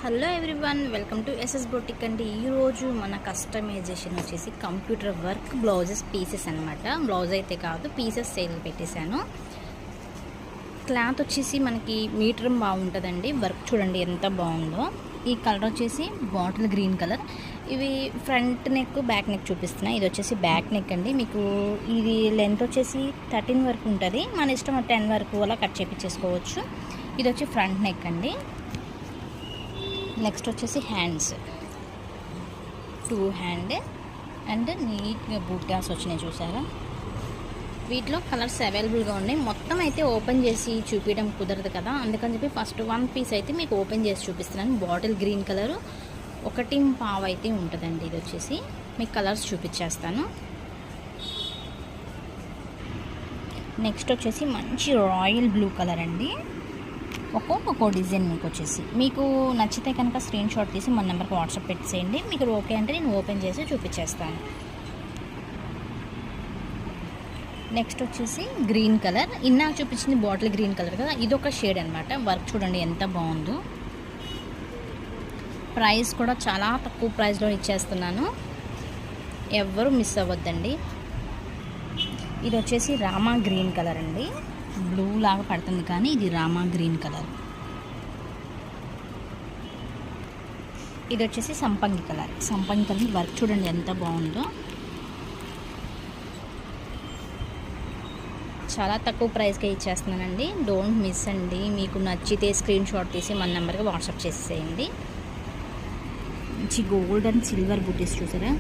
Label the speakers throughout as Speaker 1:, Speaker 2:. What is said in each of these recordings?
Speaker 1: Hello everyone, welcome to SS boutique అండి. ఈరోజు మన కస్టమైజేషన్ వచ్చేసి కంప్యూటర్ వర్క్ బ్లౌజెస్ పీసెస్ అనమాట. బ్లౌజ్ అయితే కాదు, పీసెస్ సేల్ పెట్టేశాను. క్లాత్ వచ్చేసి మనకి మీటర్ బాగుంటుందండి. వర్క్ చూడండి ఎంత బాగుందో. ఈ కలర్ వచ్చేసి బాటిల్ గ్రీన్ కలర్. ఇవి ఫ్రంట్ నెక్ బ్యాక్ నెక్ చూపిస్తున్నాయి. ఇది వచ్చేసి బ్యాక్ నెక్ అండి. మీకు ఇది లెంత్ వచ్చేసి 13 వరకు ఉంటుంది. మన ఇష్టం 10 వరకు అలా కట్ చేయించేసుకోవచ్చు. ఇది వచ్చి ఫ్రంట్ నెక్ అండి. నెక్స్ట్ వచ్చేసి హ్యాండ్స్, 2 హ్యాండ్ అండ్ నీట్గా బూటాస్ వచ్చినాయి చూసారా. వీటిలో కలర్స్ అవైలబుల్గా ఉన్నాయి. మొత్తం అయితే ఓపెన్ చేసి చూపించడం కుదరదు కదా, అందుకని చెప్పి ఫస్ట్ 1 పీస్ అయితే మీకు ఓపెన్ చేసి చూపిస్తున్నాను. బాటిల్ గ్రీన్ కలరు 1.5 అయితే ఉంటుందండి. ఇది వచ్చేసి మీకు కలర్స్ చూపించేస్తాను. నెక్స్ట్ వచ్చేసి మంచి రాయల్ బ్లూ కలర్ అండి. ఒక్కో డిజైన్ మీకు నచ్చితే కనుక స్క్రీన్ షాట్ తీసి మన నెంబర్కి వాట్సాప్ పెట్టేసేయండి. మీకు ఓకే అంటే నేను ఓపెన్ చేసి చూపించేస్తాను. నెక్స్ట్ వచ్చేసి గ్రీన్ కలర్. ఇందాక చూపించింది బాటిల్ గ్రీన్ కలర్ కదా, ఇదొక షేడ్ అనమాట. వర్క్ చూడండి ఎంత బాగుందో. ప్రైస్ కూడా చాలా తక్కువ ప్రైస్లో ఇచ్చేస్తున్నాను, ఎవ్వరూ మిస్ అవ్వద్దండి. ఇది వచ్చేసి రామా గ్రీన్ కలర్ అండి. బ్లూ లాగా పడుతుంది కానీ ఇది రామా గ్రీన్ కలర్. ఇది వచ్చేసి సంపంగి కలర్. సంపంగి కలర్ వర్క్ చూడండి ఎంత బాగుందో. చాలా తక్కువ ప్రైస్కే ఇచ్చేస్తున్నానండి, డోంట్ మిస్ అండి. మీకు నచ్చితే స్క్రీన్ షాట్ తీసి మన నెంబర్కి వాట్సాప్ చేసేయండి. మంచి గోల్డ్ అండ్ సిల్వర్ బూటీస్ చూసారా.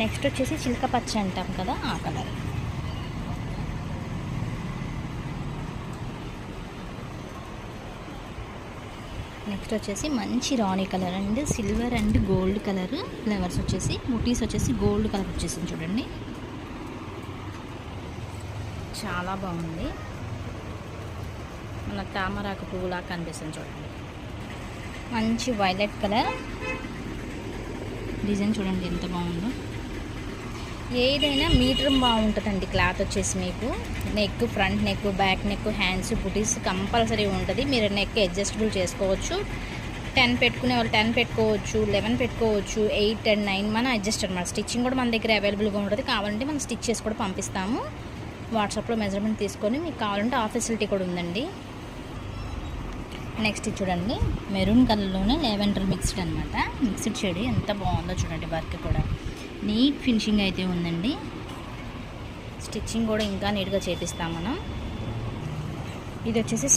Speaker 1: నెక్స్ట్ వచ్చేసి చిలక పచ్చ అంటాం కదా, ఆ కలర్. నెక్స్ట్ వచ్చేసి మంచి rani colour and silver and gold colour. Flowers వచ్చేసి బూటీస్ వచ్చేసి గోల్డ్ కలర్ వచ్చేసింది చూడండి, చాలా బాగుంది. మన తామరాకు పువ్వులా కనిపిస్తుంది చూడండి. మంచి వైలెట్ కలర్ డిజైన్ చూడండి ఎంత బాగుందో. ఏదైనా మీటర్ బాగుంటుందండి. క్లాత్ వచ్చేసి మీకు neck, front neck, back neck, hands, బుటీస్ కంపల్సరీ ఉంటుంది. మీరు నెక్ అడ్జస్టబుల్ చేసుకోవచ్చు. 10 పెట్టుకునే వాళ్ళు 10 పెట్టుకోవచ్చు, 11 పెట్టుకోవచ్చు, 8 అండ్ 9 మన అడ్జస్ట్ అనమాట. స్టిచ్చింగ్ కూడా మన దగ్గర అవైలబుల్గా ఉంటుంది. కావాలంటే మనం స్టిచ్ చేసి కూడా పంపిస్తాము. వాట్సాప్లో మెజర్మెంట్ తీసుకొని మీకు కావాలంటే ఆ ఫెసిలిటీ కూడా ఉందండి. నెక్స్ట్ చూడండి మెరూన్ కలర్లోనే లెవెండర్ మిక్స్డ్ అనమాట. మిక్స్డ్ షేడ్ ఎంత బాగుందో చూడండి. వర్క్ కూడా నీట్ ఫినిషింగ్ అయితే ఉందండి. స్టిచ్చింగ్ కూడా ఇంకా నీట్గా చేపిస్తాం మనం. ఇది వచ్చేసి